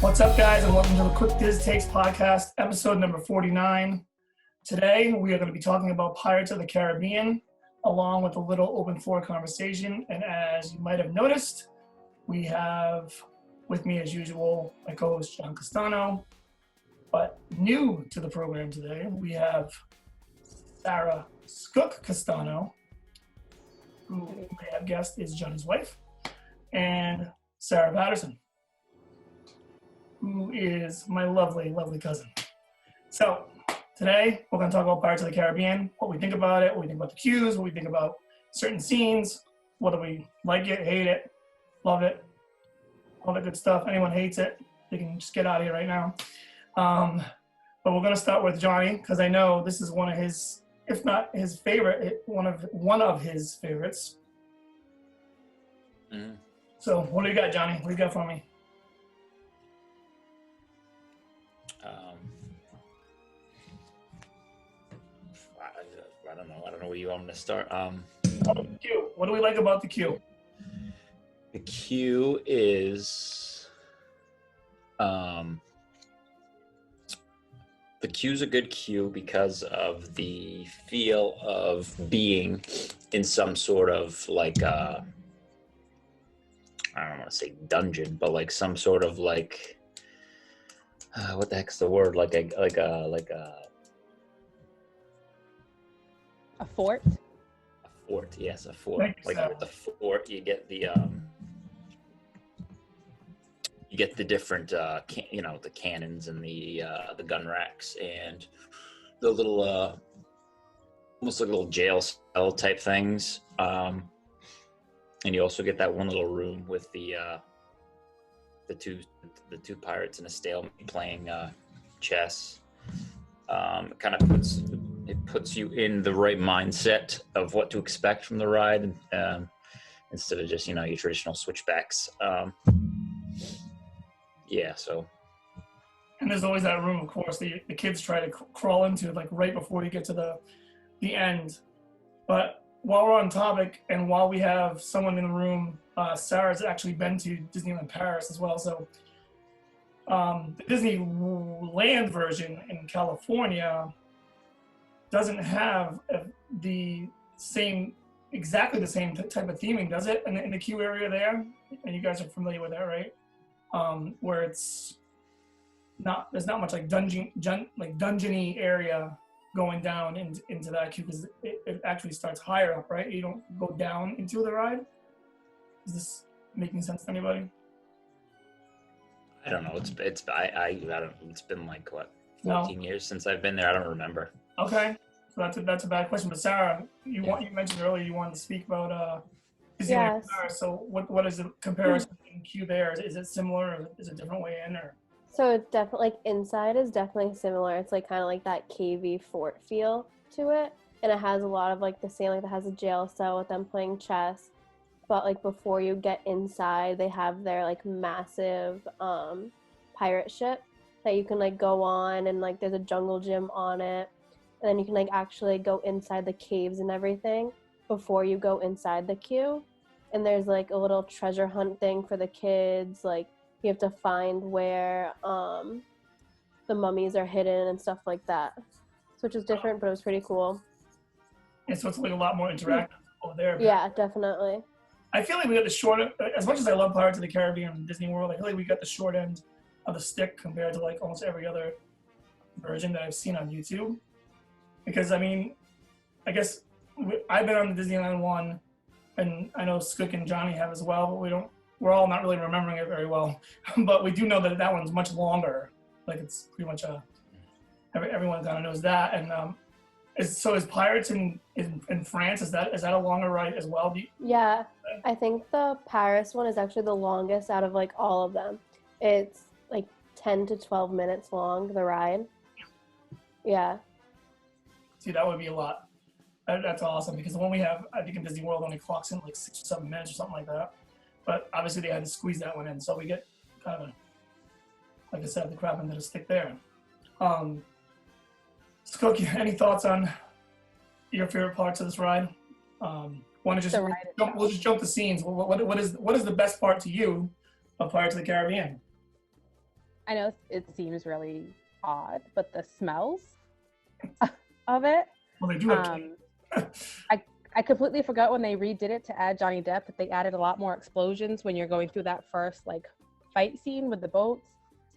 What's up, guys, and welcome to the Quick Diz Takes podcast, episode number 49. Today, we are going to be talking about Pirates of the Caribbean, along with a little open floor conversation. And as you might have noticed, we have with me, as usual, my co-host, John Castano. But new to the program today, we have Sarah Skook Castano, who we may have guessed is Johnny's wife, and Sarah Patterson, who is my lovely, lovely cousin. So today, we're going to talk about Pirates of the Caribbean, what we think about it, what we think about the cues, what we think about certain scenes, whether we like it, hate it, love it, all that good stuff. Anyone hates it, they can just get out of here right now. But we're going to start with Johnny, because I know this is one of his, if not his favorite, one of his favorites. Mm-hmm. So what do you got, Johnny? What do you got for me? I don't know where you want me to start. Q. What do we like about the Q? The Q is, the Q's a good Q because of the feel of being in some sort of like I don't want to say dungeon, but like some sort of like what the heck's the word? Like a fort? A fort, yes, a fort. Like with the fort, you get the different the cannons and the gun racks and the little almost like little jail cell type things. And you also get that one little room with the two pirates in a stalemate playing chess. It kind of puts you in the right mindset of what to expect from the ride, instead of just your traditional switchbacks. So. And there's always that room, of course, the kids try to crawl into, like right before you get to the end. But while we're on topic, and while we have someone in the room, Sarah's actually been to Disneyland Paris as well. So the Disneyland version in California doesn't have exactly the same type of theming, does it? In the queue area there, and you guys are familiar with that, right? Where there's not much like dungeony area going down into that queue, because it actually starts higher up, right? You don't go down into the ride. Is this making sense to anybody? I don't know. It's been like what, 14 years since I've been there. I don't remember. Okay, so that's a bad question. But Sarah, you mentioned earlier you wanted to speak about Disneyland Paris. So what is the comparison in queue there? Is it similar, or is it a different way in, or? So it's definitely, like, inside is definitely similar. It's like kind of like that cavey fort feel to it, and it has a lot of like the same, like it has a jail cell with them playing chess. But like before you get inside, they have their like massive pirate ship that you can like go on, and like there's a jungle gym on it, and then you can like actually go inside the caves and everything before you go inside the queue. And there's like a little treasure hunt thing for the kids, like you have to find where the mummies are hidden and stuff like that, which is different, but it was pretty cool. And so it's like a lot more interactive over there. Yeah, definitely. I feel like we got the short, as much as I love Pirates of the Caribbean and Disney World, I feel like we got the short end of the stick compared to like almost every other version that I've seen on YouTube. Because I mean, I guess I've been on the Disneyland one, and I know Skook and Johnny have as well, but we're all not really remembering it very well. But we do know that one's much longer. Like it's pretty much everyone kind of knows that. And is Pirates in France, is that a longer ride as well? Yeah, I think the Paris one is actually the longest out of like all of them. It's like 10 to 12 minutes long, the ride. Yeah. See, that would be a lot. That's awesome, because the one we have, I think in Disney World, only clocks in like 6 or 7 minutes or something like that. But obviously they had to squeeze that one in, so we get kind of, like I said, the crap into the stick there. Skook, any thoughts on your favorite parts of this ride? Want to just we'll just jump the scenes. What is the best part to you of Pirates of the Caribbean? I know it seems really odd, but the smells of it. Well, they do have I completely forgot when they redid it to add Johnny Depp that they added a lot more explosions when you're going through that first like fight scene with the boats.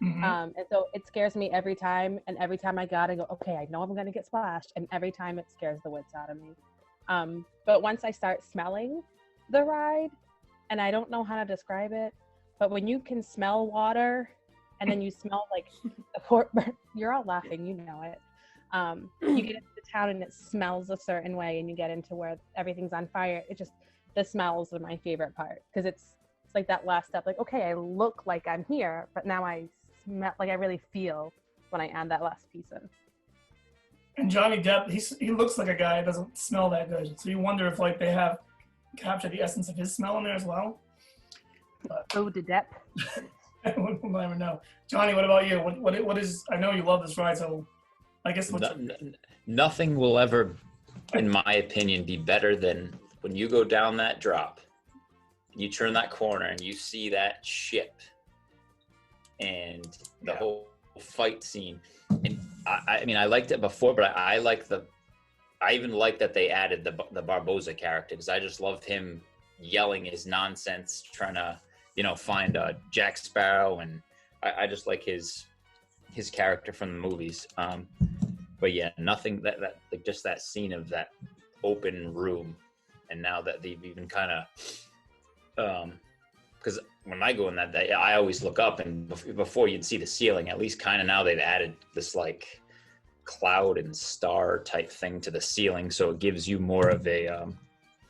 And so it scares me every time. And every time I go, okay, I know I'm going to get splashed. And every time it scares the wits out of me. But once I start smelling the ride, and I don't know how to describe it, but when you can smell water and then you smell like the port, you're all laughing, you know it. You get into the town and it smells a certain way, and you get into where everything's on fire. The smells are my favorite part, because it's like that last step, like, okay, I look like I'm here, but now I smell, like I really feel when I add that last piece in. And Johnny Depp, he looks like a guy that doesn't smell that good. So you wonder if like they have captured the essence of his smell in there as well. Oh, the Depp. We'll never know. Johnny, what about you? What is? I know you love this ride, so I guess nothing will ever, in my opinion, be better than when you go down that drop, you turn that corner and you see that ship and the whole fight scene. And I mean, I liked it before, but I even like that they added the Barbossa character, because I just loved him yelling his nonsense, trying to, find Jack Sparrow, and I just like his character from the movies. But yeah, nothing that like just that scene of that open room, and now that they've even kind of, because when I go in that, I always look up, and before you'd see the ceiling, at least kind of now they've added this like cloud and star type thing to the ceiling, so it gives you more of a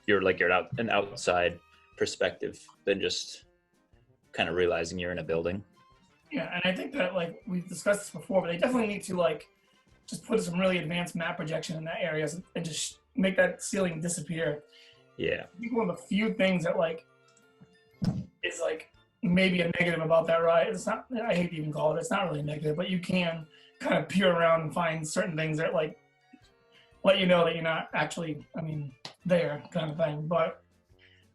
an outside perspective than just kind of realizing you're in a building. Yeah, and I think that like we've discussed this before, but they definitely need to like just put some really advanced map projection in that area and just make that ceiling disappear. Yeah, I think one of the few things that like is like maybe a negative about that ride. It's not. I hate to even call it. It's not really negative, but you can kind of peer around and find certain things that like let you know that you're not actually, there kind of thing. But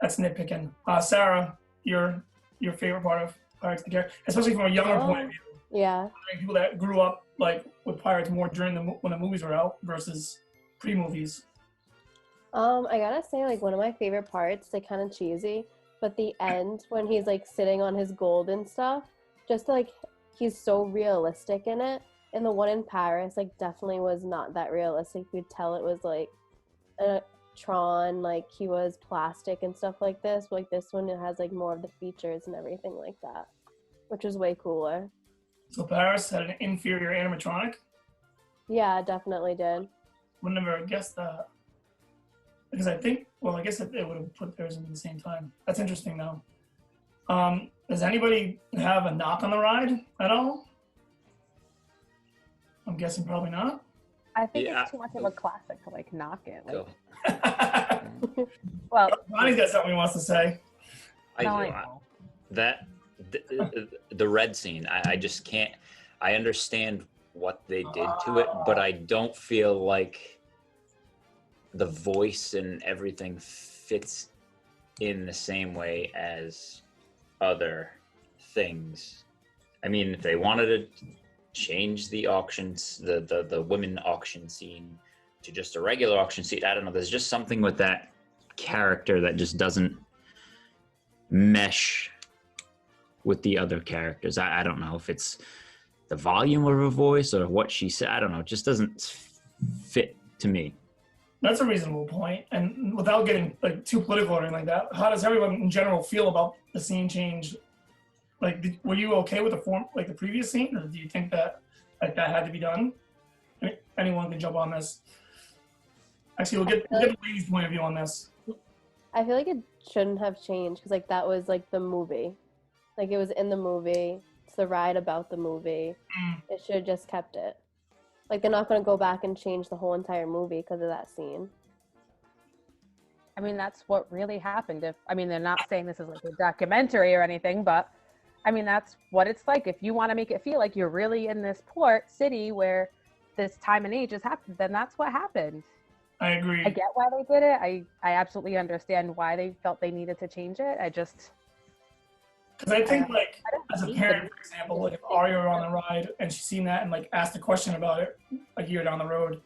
that's nitpicking. Sarah, your favorite part of Pirates of the Caribbean, especially from a younger point of view. Yeah. People that grew up like with Pirates more during when the movies were out versus pre-movies. I gotta say, like, one of my favorite parts, like, kind of cheesy, but the end when he's like sitting on his gold and stuff, just like he's so realistic in it. And the one in Paris, like, definitely was not that realistic. You could tell it was like a Tron, like he was plastic and stuff like this. But, like, this one, it has like more of the features and everything like that, which is way cooler. So Paris had an inferior animatronic? Yeah, definitely did. Would never have guessed that. Because I think, well, I guess it would have put theirs in at the same time. That's interesting, though. Does anybody have a knock on the ride at all? I'm guessing probably not. I think it's too much of a classic to like knock it. Like, Go. well, Bonnie's got something he wants to say. I know. The red scene, I just can't. I understand what they did to it, but I don't feel like the voice and everything fits in the same way as other things. I mean, if they wanted to change the auctions, the women auction scene to just a regular auction scene, I don't know. There's just something with that character that just doesn't mesh with the other characters. I don't know if it's the volume of her voice or what she said. I don't know. It just doesn't fit to me. That's a reasonable point. And without getting like too political or anything like that, how does everyone in general feel about the scene change? Like, were you okay with the previous scene, or do you think that like that had to be done? Anyone can jump on this. Actually, we'll get the ladies' point of view on this. I feel like it shouldn't have changed because like that was like the movie. Like it was in the movie. It's the ride about the movie. It should have just kept it. Like they're not going to go back and change the whole entire movie because of that scene. I mean, that's what really happened. They're not saying this is like a documentary or anything, but I mean, that's what it's like. If you want to make it feel like you're really in this port city where this time and age has happened, then that's what happened. I agree. I get why they did it. I absolutely understand why they felt they needed to change it. I just... Because I think, like, I don't as a hate parent, them. for example, like if Aria were on the ride and she's seen that and like asked a question about it a year down the road,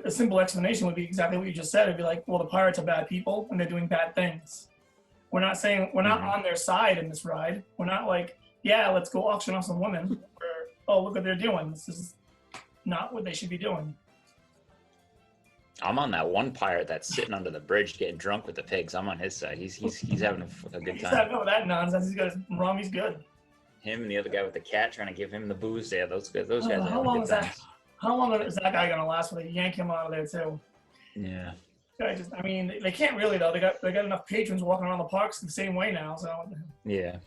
a simple explanation would be exactly what you just said. It'd be like, well, the pirates are bad people and they're doing bad things. We're not saying we're not on their side in this ride. We're not like, yeah, let's go auction off some women. Or, oh, look what they're doing. This is not what they should be doing. I'm on that one pirate that's sitting under the bridge getting drunk with the pigs. I'm on his side. He's having a good He's time. not no that nonsense. He's got his rum. He's good. Him and the other guy with the cat trying to give him the booze. Yeah, those guys are How having long good is that? times. How long is that guy gonna last? When they yank him out of there too? Yeah. I mean, they can't really though. They got enough patrons walking around the parks the same way now. So Yeah.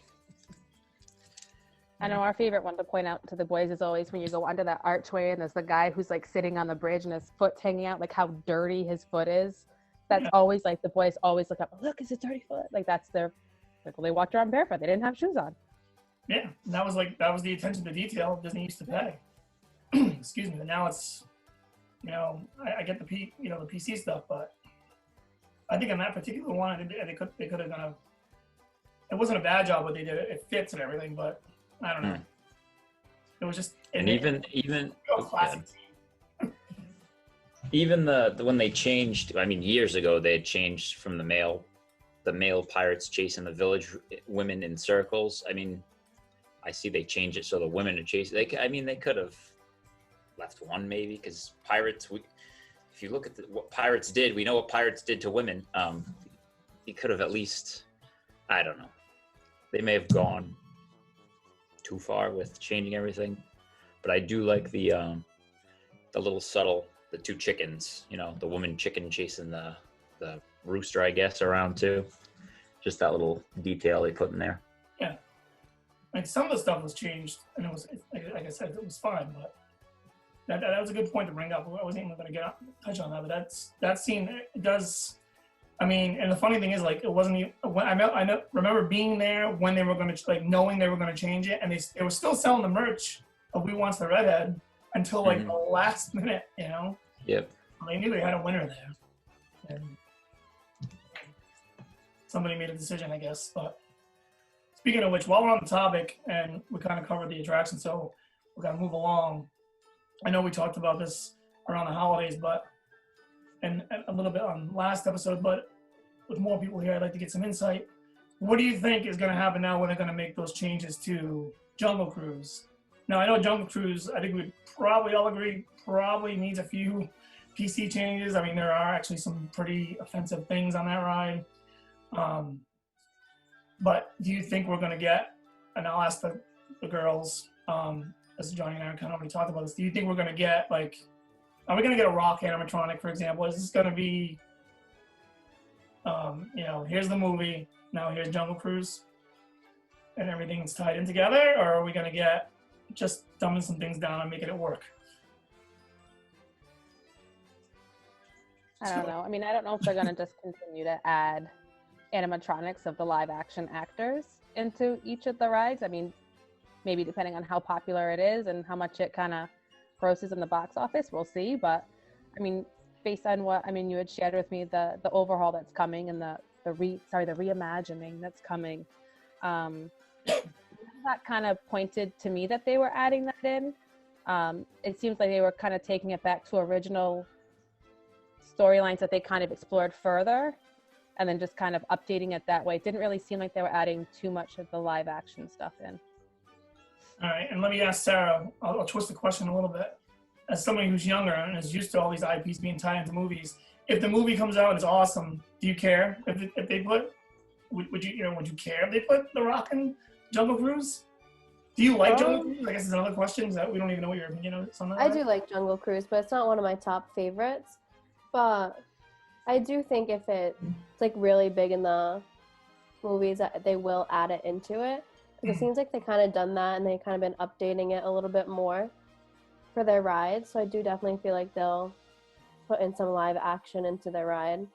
I know our favorite one to point out to the boys is always when you go under that archway and there's the guy who's like sitting on the bridge and his foot's hanging out, like how dirty his foot is. That's always like the boys always look up, look, it's a dirty foot. Like that's their, like, well, they walked around barefoot. They didn't have shoes on. yeah, and that was the attention to detail Disney used to pay. Excuse me. But now it's, I get the PC stuff, but I think in that particular one, they could have done it wasn't a bad job, but they did it. It fits and everything, but I don't know. It was just Even classic. even the when they changed, I mean, years ago they had changed from the male pirates chasing the village women in circles. I mean, I see they changed it so the women are chasing. They could have left one maybe, because pirates. If you look at what pirates did, we know what pirates did to women. He could have at least, I don't know. They may have gone too far with changing everything, but I do like the little subtle, the two chickens, the woman chicken chasing the rooster, I guess, around too. Just that little detail they put in there. Yeah, like some of the stuff was changed, and it was, like I said, it was fine, but that was a good point to bring up. I wasn't even going to touch on that, but that scene, it does. I mean, and the funny thing is, like, it wasn't even, I remember being there when they were going to, like, knowing they were going to change it, and they were still selling the merch of We Wants the Redhead until, like, the last minute, Yep. They knew they had a winner there. And somebody made a decision, I guess. But speaking of which, while we're on the topic, and we kind of covered the attraction, so we're going to move along. I know we talked about this around the holidays, and a little bit on last episode, but with more people here, I'd like to get some insight. What do you think is going to happen now when they're going to make those changes to Jungle Cruise? Now, I know Jungle Cruise, I think we'd probably all agree, probably needs a few PC changes. I mean, there are actually some pretty offensive things on that ride. But do you think we're going to get, and I'll ask the girls, as Johnny and I kind of already talked about this, do you think we're going to get, like, are we going to get a rock animatronic, for example? Is this going to be, here's the movie, now here's Jungle Cruise, and everything's tied in together? Or are we going to get just dumbing some things down and making it work? I don't know. I mean, I don't know if they're going to just continue to add animatronics of the live action actors into each of the rides. I mean, maybe depending on how popular it is and how much it kind of grosses in the box office, we'll see. But I mean, based on what you had shared with me, the overhaul that's coming and the reimagining that's coming, that kind of pointed to me that they were adding that in. It seems like they were kind of taking it back to original storylines that they kind of explored further, and then just kind of updating it that way. It didn't really seem like they were adding too much of the live action stuff in. All right, and let me ask Sarah, I'll twist the question a little bit. As somebody who's younger and is used to all these IPs being tied into movies, if the movie comes out and it's awesome, do you care if they put, would you care if they put The Rock in Jungle Cruise? Do you like Jungle Cruise? I guess it's another question, is that we don't even know what your opinion is on that. I do like Jungle Cruise, but it's not one of my top favorites. But I do think if it's like really big in the movies, that they will add it into it. Because it seems like they kind of done that, and they kind of been updating it a little bit more for their rides. So I do definitely feel like they'll put in some live action into their ride.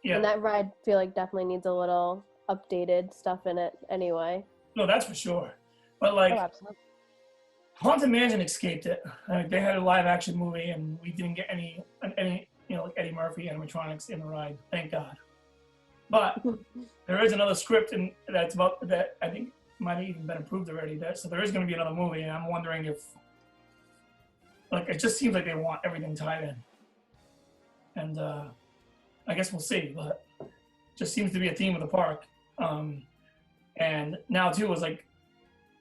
Yeah. And that ride, I feel like, definitely needs a little updated stuff in it anyway. No, that's for sure. But like, Haunted Mansion escaped it. They had a live action movie, and we didn't get any like Eddie Murphy animatronics in the ride. Thank God. But there is another script that's about that I think might have even been approved already. So there is going to be another movie, and I'm wondering if, like, it just seems like they want everything tied in, and I guess we'll see. But it just seems to be a theme of the park, and now too is like,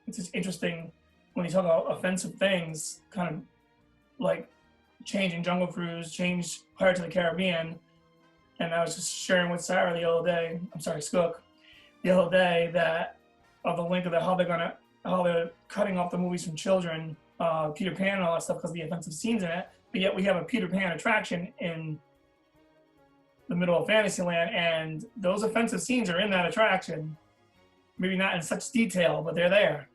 it's just interesting when you talk about offensive things, kind of like changing Jungle Cruise, change Pirates of the Caribbean. And I was just sharing with Sarah Skook, the other day, that of the link of how they're cutting off the movies from children, Peter Pan and all that stuff because of the offensive scenes in it. But yet we have a Peter Pan attraction in the middle of Fantasyland, and those offensive scenes are in that attraction. Maybe not in such detail, but they're there.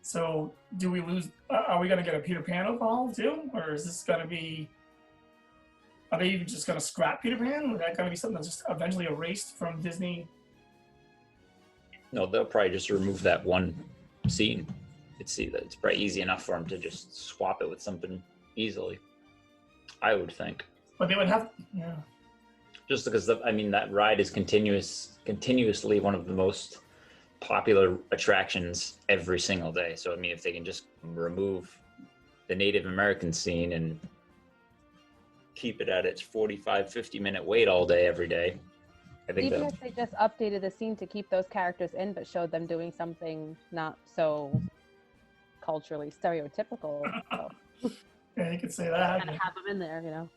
So do we lose? Are we going to get a Peter Pan involved too, or is this going to be? Are they just going to scrap Peter Pan? Is that going to be something that's just eventually erased from Disney? No, they'll probably just remove that one scene. It's probably easy enough for them to just swap it with something easily, I would think. But they would have, yeah. Just because, that ride is continuously one of the most popular attractions every single day. So, if they can just remove the Native American scene and keep it at its 45, 50-minute wait all day, every day. I think even if they just updated the scene to keep those characters in, but showed them doing something not so culturally stereotypical. So. Yeah, you could say that. Kind of have them in there,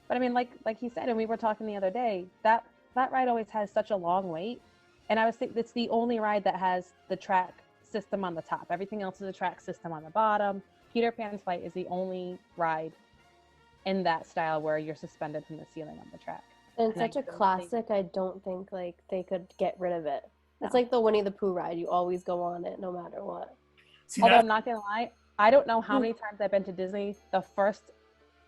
But like he said, and we were talking the other day, that ride always has such a long wait. And I was thinking it's the only ride that has the track system on the top. Everything else is a track system on the bottom. Peter Pan's Flight is the only ride in that style where you're suspended from the ceiling on the track. And it's such a classic, I don't think like they could get rid of it. It's like the Winnie the Pooh ride. You always go on it no matter what. Although I'm not going to lie, I don't know how many times I've been to Disney. The first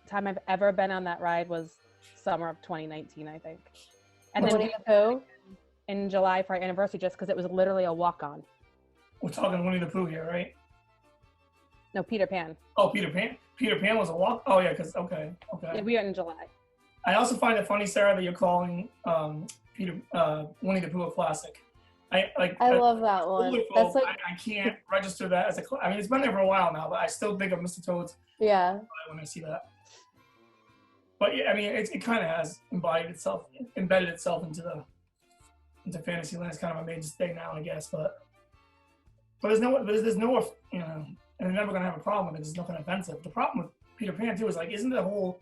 time I've ever been on that ride was summer of 2019, I think. And then Winnie the Pooh? In July for our anniversary, just because it was literally a walk-on. We're talking Winnie the Pooh here, right? No, Peter Pan. Oh, Peter Pan. Peter Pan was a walk. Oh yeah, because okay. Yeah, we went in July. I also find it funny, Sarah, that you're calling Winnie the Pooh a classic. I love that one. That's like I can't register that as a. It's been there for a while now, but I still think of Mr. Toad's. Yeah. When I see that. But yeah, it kind of has embedded itself into Fantasyland. It's kind of a mainstay now, I guess. But there's no, and they're never gonna have a problem with it. There's nothing offensive. The problem with Peter Pan too is isn't the whole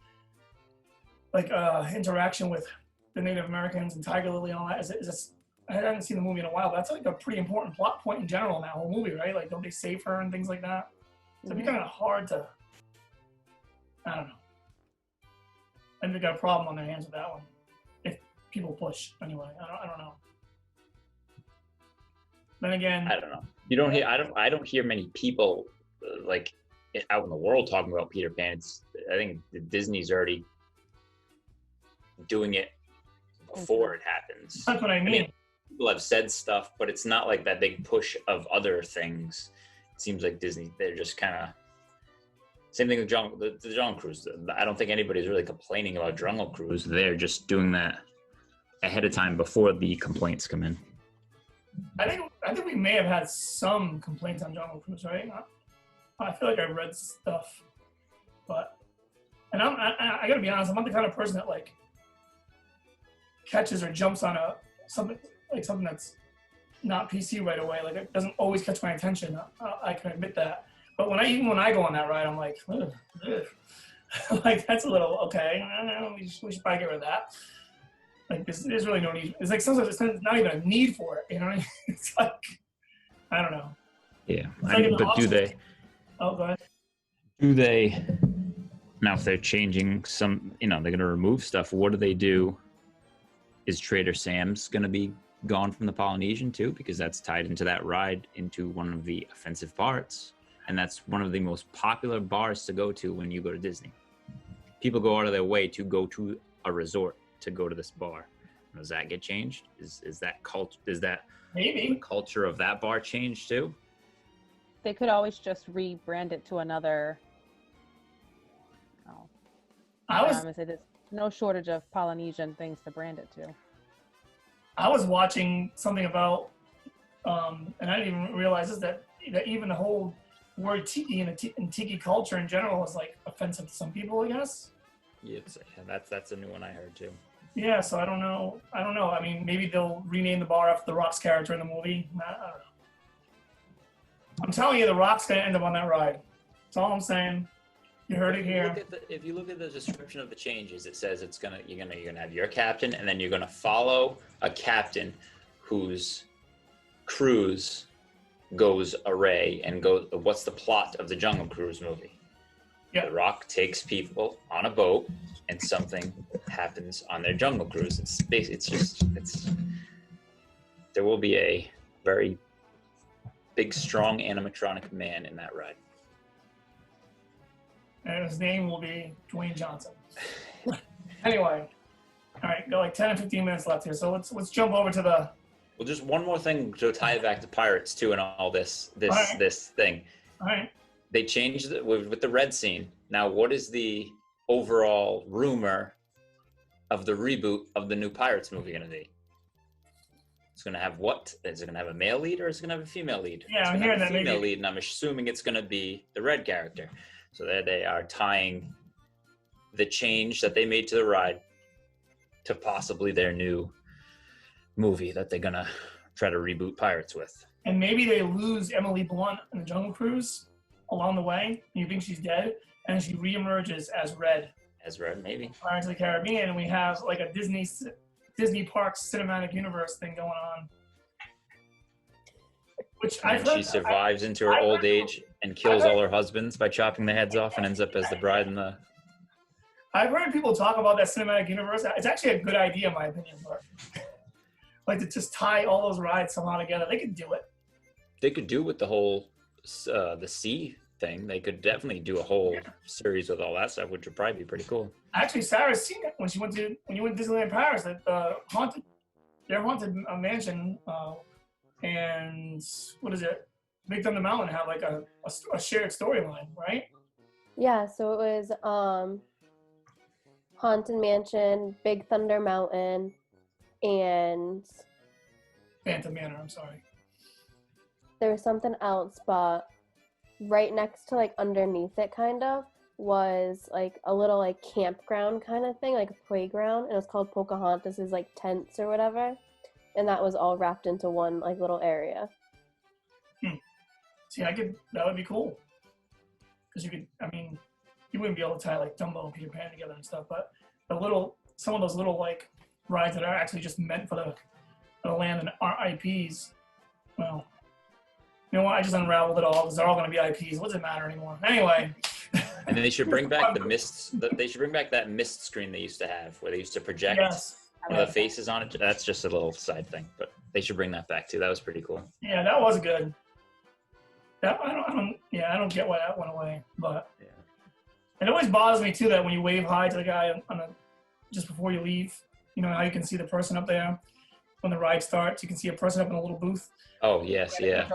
interaction with the Native Americans and Tiger Lily and all that? I haven't seen the movie in a while, but that's like a pretty important plot point in general in that whole movie, right? Like, don't they save her and things like that? So it'd be kind of hard to. I don't know. I think they got a problem on their hands with that one. If people push, anyway, I don't know. Then again, I don't know. You don't hear. I don't hear many people out in the world talking about Peter Pan. I think Disney's already doing it before it happens. That's what I mean. People have said stuff, but it's not like that big push of other things. It seems like Disney, they're just kind of same thing with the Jungle Cruise. I don't think anybody's really complaining about Jungle Cruise. They're just doing that ahead of time before the complaints come in. I think we may have had some complaints on Jungle Cruise, right? I feel like I read stuff, and I gotta be honest, I'm not the kind of person that catches or jumps on something that's not PC right away. Like, it doesn't always catch my attention. I can admit that. But even when I go on that ride, I'm like, ugh, ugh. Like, that's a little okay. We should probably get rid of that. Like, there's really no need. It's like sometimes it's not even a need for it. You know what I mean? It's like, I don't know. Yeah, but do they? Oh, go ahead. Do they? Now, if they're changing some, they're going to remove stuff. What do they do? Is Trader Sam's going to be gone from the Polynesian too? Because that's tied into that ride, into one of the offensive parts. And that's one of the most popular bars to go to when you go to Disney. People go out of their way to go to a resort to go to this bar. Does that get changed? Is that maybe the culture of that bar changed too? They could always just rebrand it to another. I was say there's no shortage of Polynesian things to brand it to. I was watching something about, and I didn't even realize this, that even the whole word tiki and tiki culture in general is like offensive to some people, I guess. Yeah, that's a new one I heard too. Yeah, so I don't know. I mean, maybe they'll rename the bar after The Rock's character in the movie. I don't know. I'm telling you, The Rock's gonna end up on that ride. That's all I'm saying. You heard it here. If you look at the description of the changes, it says you're gonna have your captain, and then you're gonna follow a captain whose cruise goes array and goes. What's the plot of the Jungle Cruise movie? Yeah. The Rock takes people on a boat, and something happens on their Jungle Cruise. There will be a very big, strong animatronic man in that ride. And his name will be Dwayne Johnson. Anyway, all right, got like 10 or 15 minutes left here, so let's jump over to the. Well, just one more thing to tie it back to Pirates too, and all this thing. All right. They changed it with the red scene. Now, what is the overall rumor of the reboot of the new Pirates movie going to be? It's going to have what? Is it going to have a male lead or is it going to have a female lead? Yeah, I'm hearing that. Female lead, and I'm assuming it's going to be the red character. So there they are tying the change that they made to the ride to possibly their new movie that they're going to try to reboot Pirates with. And maybe they lose Emily Blunt in the Jungle Cruise along the way. You think she's dead, and she reemerges as Red. As Red, maybe. Pirates of the Caribbean, and we have like a Disney Parks cinematic universe thing going on. Which and she survives into her old age and kills all her husbands by chopping their heads off and ends up as the bride in the... I've heard people talk about that cinematic universe. It's actually a good idea, in my opinion, but like to just tie all those rides somehow together. They could do it. They could do with the whole the sea thing. They could definitely do a whole series with all that stuff, which would probably be pretty cool. Actually, Sarah's seen it when you went to Disneyland Paris. That their haunted mansion, and what is it? Big Thunder Mountain have like a shared storyline, right? Yeah, so it was Haunted Mansion, Big Thunder Mountain, and Phantom Manor. I'm sorry. There was something else, but right next to, like, underneath it kind of was like a little like campground kind of thing, like a playground, and it was called Pocahontas's like tents or whatever, and that was all wrapped into one like little area. See, that would be cool, because you wouldn't be able to tie like Dumbo and Peter Pan together and stuff, but some of those little like rides that are actually just meant for the land and our IPs, well, you know what? I just unraveled it all because they're all going to be IPs. What does it matter anymore? Anyway. And then they should bring back they should bring back that mist screen they used to have, where they used to project the faces on it. That's just a little side thing, but they should bring that back too. That was pretty cool. Yeah, that was good. I don't get why that went away, but yeah. It always bothers me too that when you wave hi to the guy just before you leave, you know how you can see the person up there when the ride starts. You can see a person up in a little booth. Oh yes, yeah.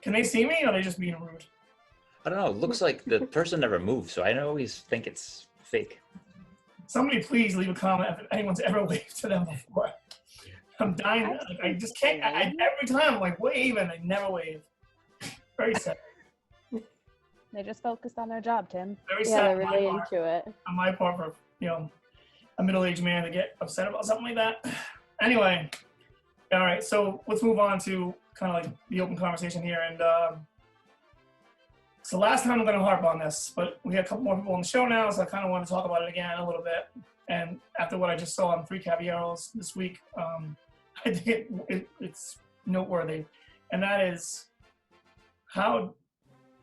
Can they see me, or are they just being rude? I don't know. It looks like the person never moves, so I always think it's fake. Somebody please leave a comment if anyone's ever waved to them before. I'm dying. I just can't. Every time I'm like wave and they never wave. Very sad. They just focused on their job, Tim. Very Yeah, sad. they're really into it. On my part, for a middle-aged man to get upset about something like that. Anyway, all right. So let's move on to kind of like the open conversation here. And so last time I'm going to harp on this, but we had a couple more people on the show now, so I kind of want to talk about it again a little bit. And after what I just saw on Three Caballeros this week, I think it's noteworthy, and that is how,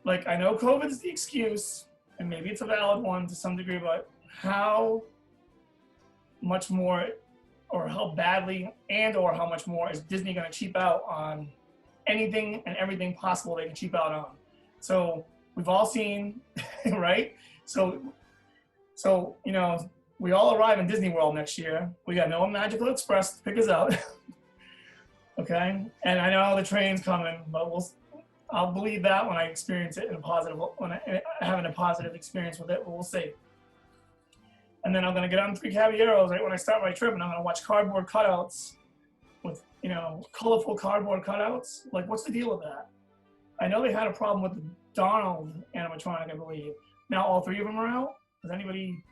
like, I know COVID is the excuse, and maybe it's a valid one to some degree, but how much more, or how badly, and or how much more is Disney going to cheap out on anything and everything possible they can cheap out on? So we've all seen, right? So we all arrive in Disney World next year. We got no Magical Express to pick us up. Okay, and I know the train's coming, but I'll believe that when I experience it when I having a positive experience with it. But we'll see. and then I'm gonna get on 3 Caballeros right when I start my trip, and I'm gonna watch cardboard cutouts with, you know, colorful cardboard cutouts. Like, what's the deal with that? I know they had a problem with the Donald animatronic, I believe. Now all 3 of them are out. Does anybody?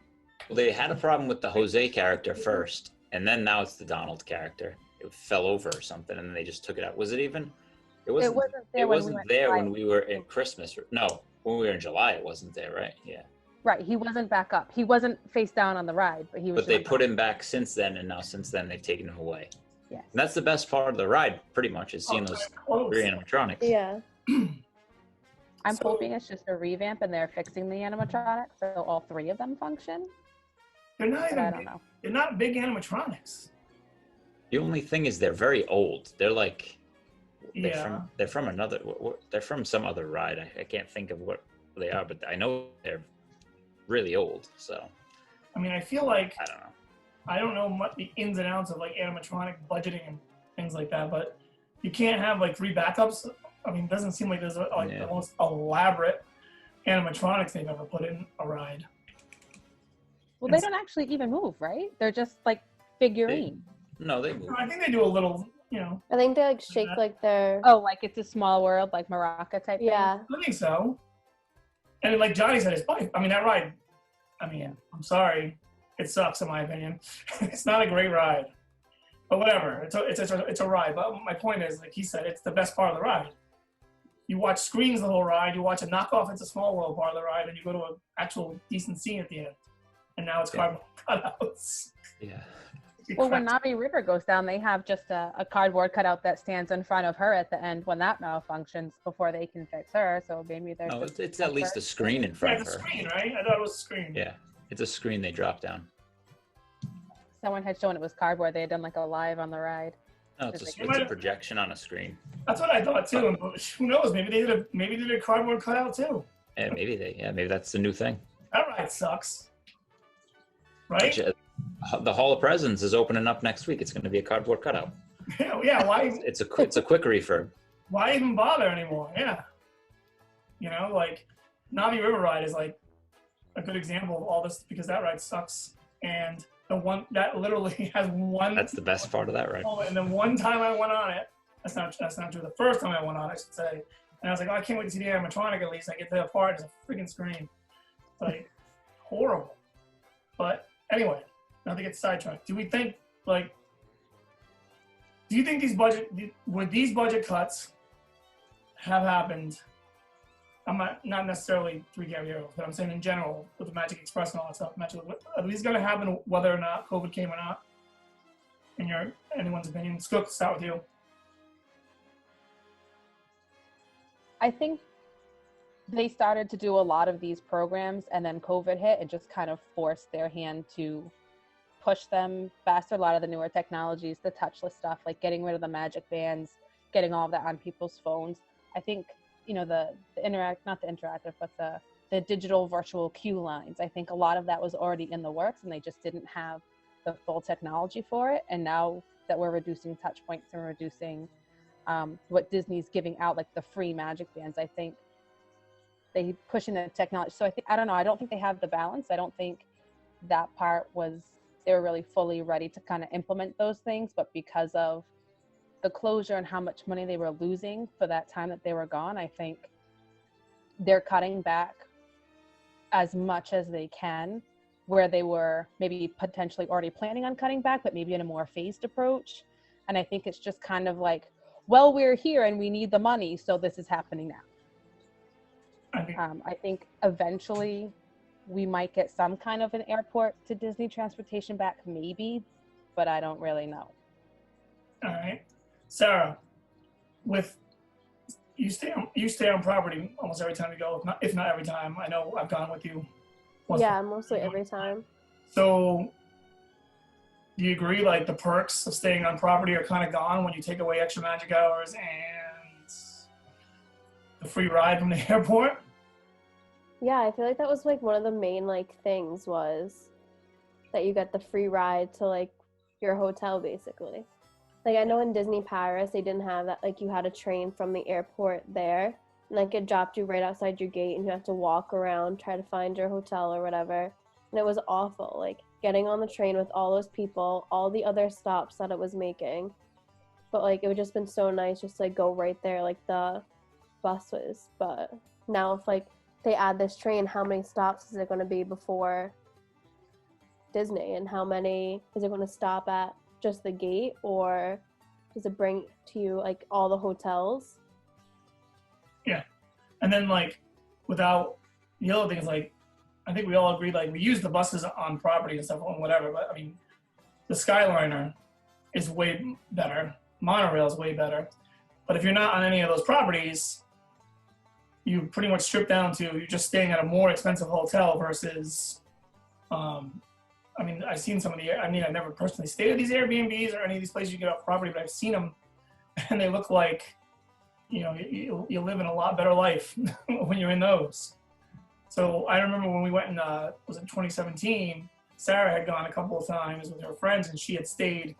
Well, they had a problem with the Jose character first, and then now it's the Donald character. It fell over or something, and then they just took it out. Was it even? It wasn't there when we were in Christmas. No, when we were in July, it wasn't there, right? Yeah. Right, he wasn't back up. He wasn't face down on the ride, but he was. But they put him back since then, and now since then they've taken him away. Yes. And that's the best part of the ride, pretty much, is seeing those 3 animatronics. Yeah. I'm hoping it's just a revamp and they're fixing the animatronics so all 3 of them function. They're not But I even. don't know. They're not big animatronics. The only thing is they're very old. They're like, Yeah. they're from another. They're from some other ride. I can't think of what they are, but I know they're really old. So I mean, I feel like I don't know. I don't know much the ins and outs of like animatronic budgeting and things like that, but you can't have like 3 backups. I mean, it doesn't seem like there's like the most elaborate animatronics they've ever put in a ride. Well, they don't actually even move, right? They're just like figurine. No, they move. I think they do a little, you know. I think they like shake like their. Oh, like it's a small world, like Maraca type Yeah. I think so. And like Johnny said, it's bike. I mean, that ride. I mean, I'm sorry, it sucks in my opinion. It's not a great ride, but whatever. It's a ride. But my point is, like he said, it's the best part of the ride. You watch screens the whole ride. You watch a knockoff. It's a small world part of the ride, and you go to an actual decent scene at the end. And now it's cardboard cutouts. Yeah. Well, when Navi River goes down, they have just a cardboard cutout that stands in front of her at the end when that malfunctions before they can fix her. So maybe there's. No, it's at least a screen in front of it's her. a screen, right? I thought it was a screen. Yeah, it's a screen they drop down. Someone had shown it was cardboard. They had done like a live on the ride. No, it's a projection on a screen. That's what I thought too. And who knows? Maybe they did a cardboard cutout too. And maybe that's the new thing. That ride sucks. Right? The Hall of Presents is opening up next week. It's going to be a cardboard cutout. Yeah. Why? It's a quick refurb. Why even bother anymore? Yeah. You know, like Navi River Ride is like a good example of all this because that ride sucks. And the one that literally has one. That's the best part of that ride. And then one time I went on it. That's not true. The first time I went on, I should say. And I was like, oh, I can't wait to see the animatronic at least. I get to the part. It's a freaking screen. Like horrible. But anyway, not to get sidetracked. Do you think would these budget cuts have happened? I'm not necessarily 3 Caballeros, but I'm saying in general with the Magic Express and all that stuff. Are these going to happen whether or not COVID came or not? In anyone's opinion, Skook, start with you. I think they started to do a lot of these programs and then COVID hit and just kind of forced their hand to push them faster. A lot of the newer technologies, the touchless stuff, like getting rid of the magic bands, getting all of that on people's phones. I think, you know, the digital virtual queue lines. I think a lot of that was already in the works and they just didn't have the full technology for it. And now that we're reducing touch points and reducing what Disney's giving out, like the free magic bands, I think they pushing the technology. So I don't know. I don't think they have the balance. I don't think that part they were really fully ready to kind of implement those things, but because of the closure and how much money they were losing for that time that they were gone, I think they're cutting back as much as they can where they were maybe potentially already planning on cutting back, but maybe in a more phased approach. And I think it's just kind of like, well, we're here and we need the money, so this is happening now. I think eventually we might get some kind of an airport to Disney transportation back, maybe, but I don't really know. All right, Sarah, you stay on property almost every time you go, if not every time. I know I've gone with you. Yeah, mostly every time. So, do you agree? Like the perks of staying on property are kind of gone when you take away extra magic hours and the free ride from the airport? Yeah, I feel like that was like one of the main like things was that you get the free ride to like your hotel basically. Like I know in Disney Paris they didn't have that, like you had a train from the airport there and like it dropped you right outside your gate and you have to walk around, try to find your hotel or whatever. and it was awful. Like getting on the train with all those people, all the other stops that it was making. But like it would just been so nice just to like go right there like the bus was. But now if like they add this train, how many stops is it going to be before Disney, and how many is it going to stop at just the gate, or does it bring to you like all the hotels? Yeah. And then like without the other things, like I think we all agree, like we use the buses on property and stuff and whatever, but I mean the Skyliner is way better, monorail is way better, but if you're not on any of those properties, you pretty much strip down to you're just staying at a more expensive hotel versus I mean, I've seen some of the, I mean, I've never personally stayed at these Airbnbs or any of these places you get off property, but I've seen them and they look like, you know, you live in a lot better life when you're in those. So I remember when we went in, was it 2017, Sarah had gone a couple of times with her friends and she had stayed,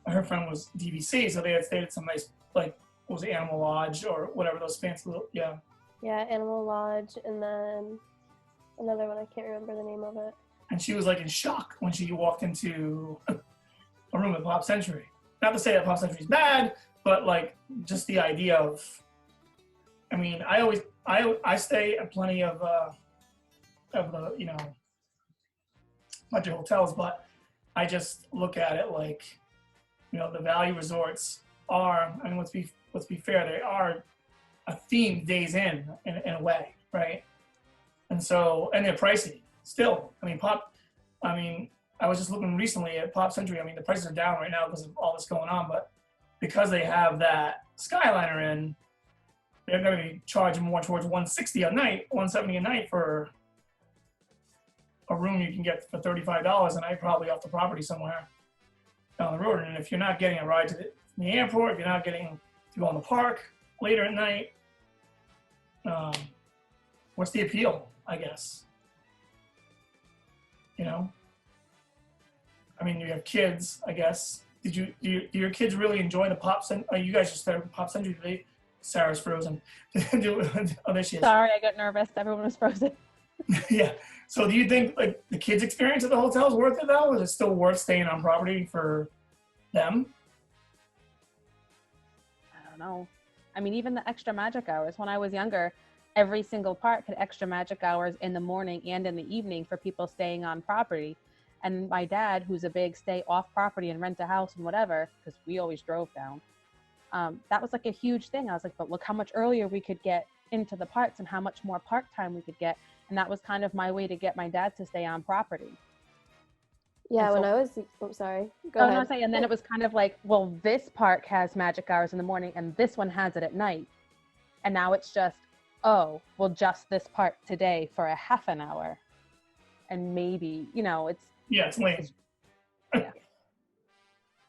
her friend was DVC, so they had stayed at some nice, like, what was it, Animal Lodge or whatever, those fancy little, yeah. Yeah, Animal Lodge, and then another one, I can't remember the name of it. And she was like in shock when she walked into a room at Pop Century. Not to say that Pop Century is bad, but like just the idea of, I mean, I stay at plenty of the, you know, bunch of hotels, but I just look at it like, you know, the value resorts are, I mean, let's be fair, they are a themed Days Inn in a way, right? And so, and they're pricey still. I mean, I was just looking recently at Pop Century. I mean, the prices are down right now because of all this going on, but because they have that Skyliner in, they're going to be charging more towards $160 a night, $170 a night for a room you can get for $35 a night, probably off the property somewhere down the road. And if you're not getting a ride to the airport, if you're not getting to go in the park later at night, what's the appeal, I guess? You know? I mean, you have kids, I guess. Do your kids really enjoy the Pop Century? You guys just started Pop Century today. Sarah's frozen. Oh, there she is. Sorry, I got nervous. Everyone was frozen. Yeah. So do you think like the kids' experience at the hotel is worth it though? Is it still worth staying on property for them? I don't know. I mean, even the extra magic hours. When I was younger, every single park had extra magic hours in the morning and in the evening for people staying on property. And my dad, who's a big stay off property and rent a house and whatever, because we always drove down, that was like a huge thing. I was like, but look how much earlier we could get into the parks and how much more park time we could get. And that was kind of my way to get my dad to stay on property. Yeah, and when I was, sorry, go ahead. No, and then it was kind of like, well, this park has magic hours in the morning and this one has it at night. And now it's just, oh, well, just this park today for a half an hour. And maybe, you know, it's, yeah, it's lame. Yeah.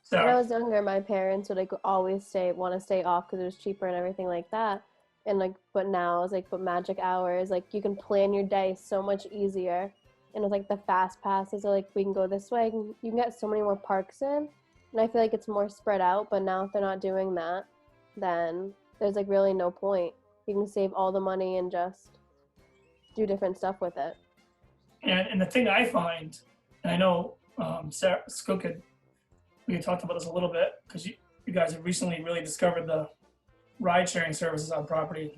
So When I was younger, my parents would like always want to stay off because it was cheaper and everything like that. And like, but now it's like, but magic hours, like you can plan your day so much easier. And with like the fast passes are like, we can go this way. You can get so many more parks in. And I feel like it's more spread out. But now if they're not doing that, then there's like really no point. You can save all the money and just do different stuff with it. and the thing I find, and I know Sarah Skook we had talked about this a little bit because you guys have recently really discovered the ride sharing services on property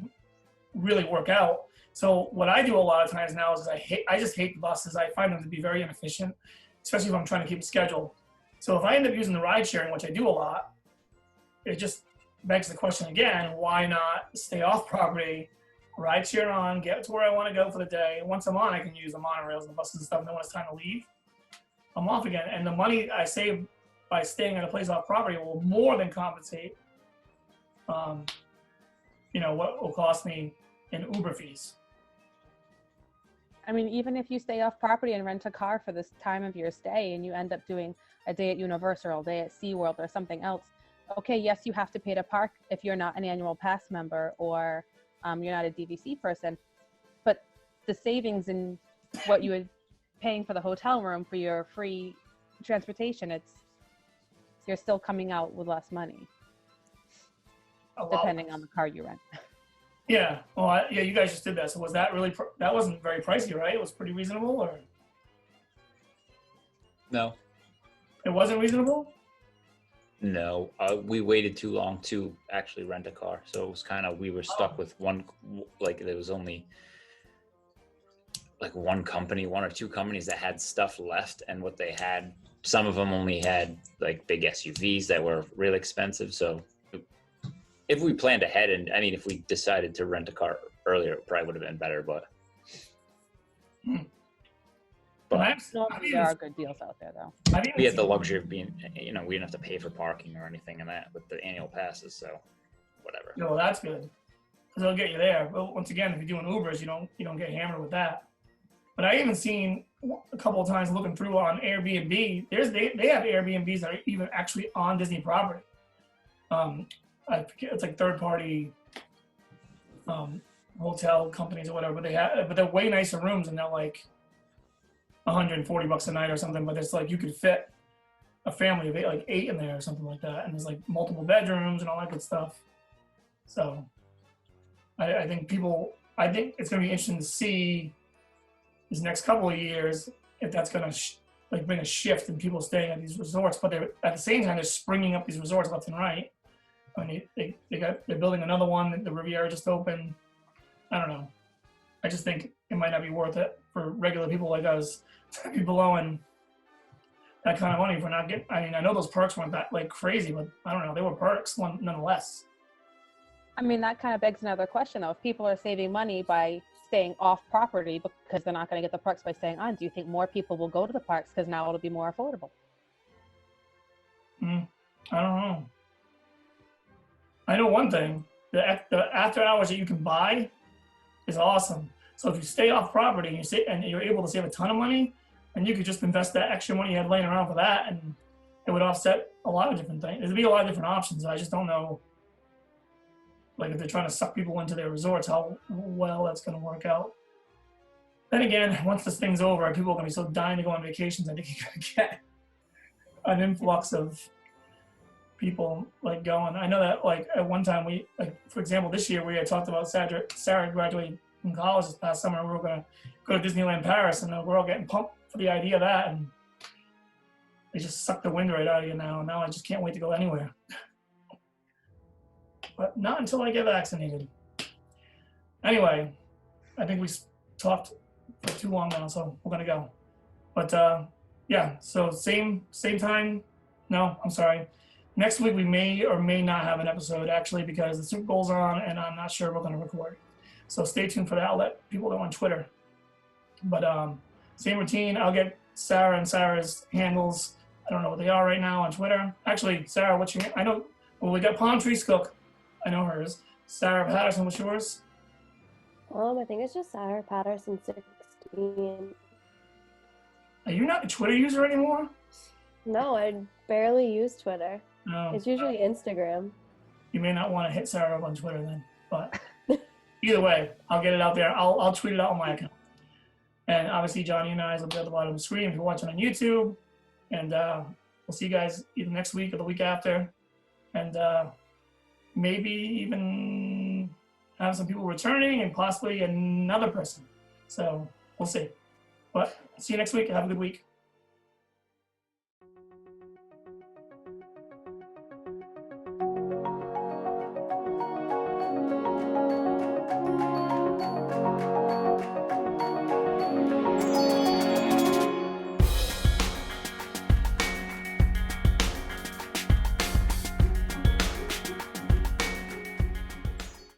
really work out. So what I do a lot of times now is I just hate the buses. I find them to be very inefficient, especially if I'm trying to keep a schedule. So if I end up using the ride sharing, which I do a lot, it just begs the question again, why not stay off property, ride share on, get to where I want to go for the day. Once I'm on, I can use the monorails and the buses and stuff. And then when it's time to leave, I'm off again. And the money I save by staying at a place off property will more than compensate, you know, what will cost me in Uber fees. I mean, even if you stay off property and rent a car for this time of your stay and you end up doing a day at Universal, a day at SeaWorld or something else, okay, yes, you have to pay to park if you're not an annual pass member or you're not a DVC person, but the savings in what you would paying for the hotel room for your free transportation, you're still coming out with less money, depending on the car you rent. Yeah, well, yeah, you guys just did that. So was that really, that wasn't very pricey, right? It was pretty reasonable, or? No. It wasn't reasonable? No, we waited too long to actually rent a car, so it was kind of we were stuck with one. Like there was only like one company, one or two companies that had stuff left, and what they had, some of them only had like big SUVs that were really expensive. So if we planned ahead, and I mean, if we decided to rent a car earlier, it probably would have been better. But Normally there are good deals out there, though. we had the luxury of being, we didn't have to pay for parking or anything in that with the annual passes. So whatever. Yeah, well, that's good because it'll get you there. But once again, if you're doing Ubers, you don't get hammered with that. But I even seen a couple of times looking through on Airbnb. They have Airbnbs that are even actually on Disney property. I forget, it's like third party hotel companies or whatever. But they're way nicer rooms, and they're like $140 a night or something. But it's like you could fit a family of like 8 in there or something like that, and there's like multiple bedrooms and all that good stuff. So I think it's going to be interesting to see these next couple of years if that's going to bring a shift in people staying at these resorts. But they're at the same time they're springing up these resorts left and right. I mean, they're building another one. The Riviera just opened. I don't know. I just think it might not be worth it for regular people like us to be blowing that kind of money for not getting. I mean, I know those perks weren't that like crazy, but I don't know. They were perks nonetheless. I mean, that kind of begs another question, though. If people are saving money by staying off property because they're not going to get the perks by staying on, do you think more people will go to the parks because now it'll be more affordable? I don't know. I know one thing: the after hours that you can buy is awesome. So if you stay off property and you're able to save a ton of money, and you could just invest that extra money you had laying around for that, and it would offset a lot of different things. There'd be a lot of different options. I just don't know, like if they're trying to suck people into their resorts, how well that's going to work out. Then again, once this thing's over, people are going to be so dying to go on vacations. I think you're going to get an influx of people like going. I know that like at one time for example, this year we had talked about Sarah graduating from college this past summer. We were going to go to Disneyland Paris, and we're all getting pumped for the idea of that, and they just suck the wind right out of you now. Now I just can't wait to go anywhere. But not until I get vaccinated. Anyway, I think we talked for too long now, so we're gonna go. But yeah, so same time. No, I'm sorry. Next week we may or may not have an episode actually because the Super Bowl's on and I'm not sure we're gonna record. So stay tuned for that. I'll let people know on Twitter. But same routine. I'll get Sarah and Sarah's handles. I don't know what they are right now on Twitter. Actually, Sarah, what's your? I know. Well, we got Palm Trees Cook. I know hers. Sarah Patterson, what's yours? I think it's just Sarah Patterson 16. Are you not a Twitter user anymore? No, I barely use Twitter. No. It's usually Instagram. You may not want to hit Sarah up on Twitter then, but either way, I'll get it out there. I'll tweet it out on my account. And obviously, Johnny and I will be at the bottom of the screen if you're watching on YouTube. And we'll see you guys either next week or the week after. And maybe even have some people returning and possibly another person. So we'll see. But see you next week. Have a good week.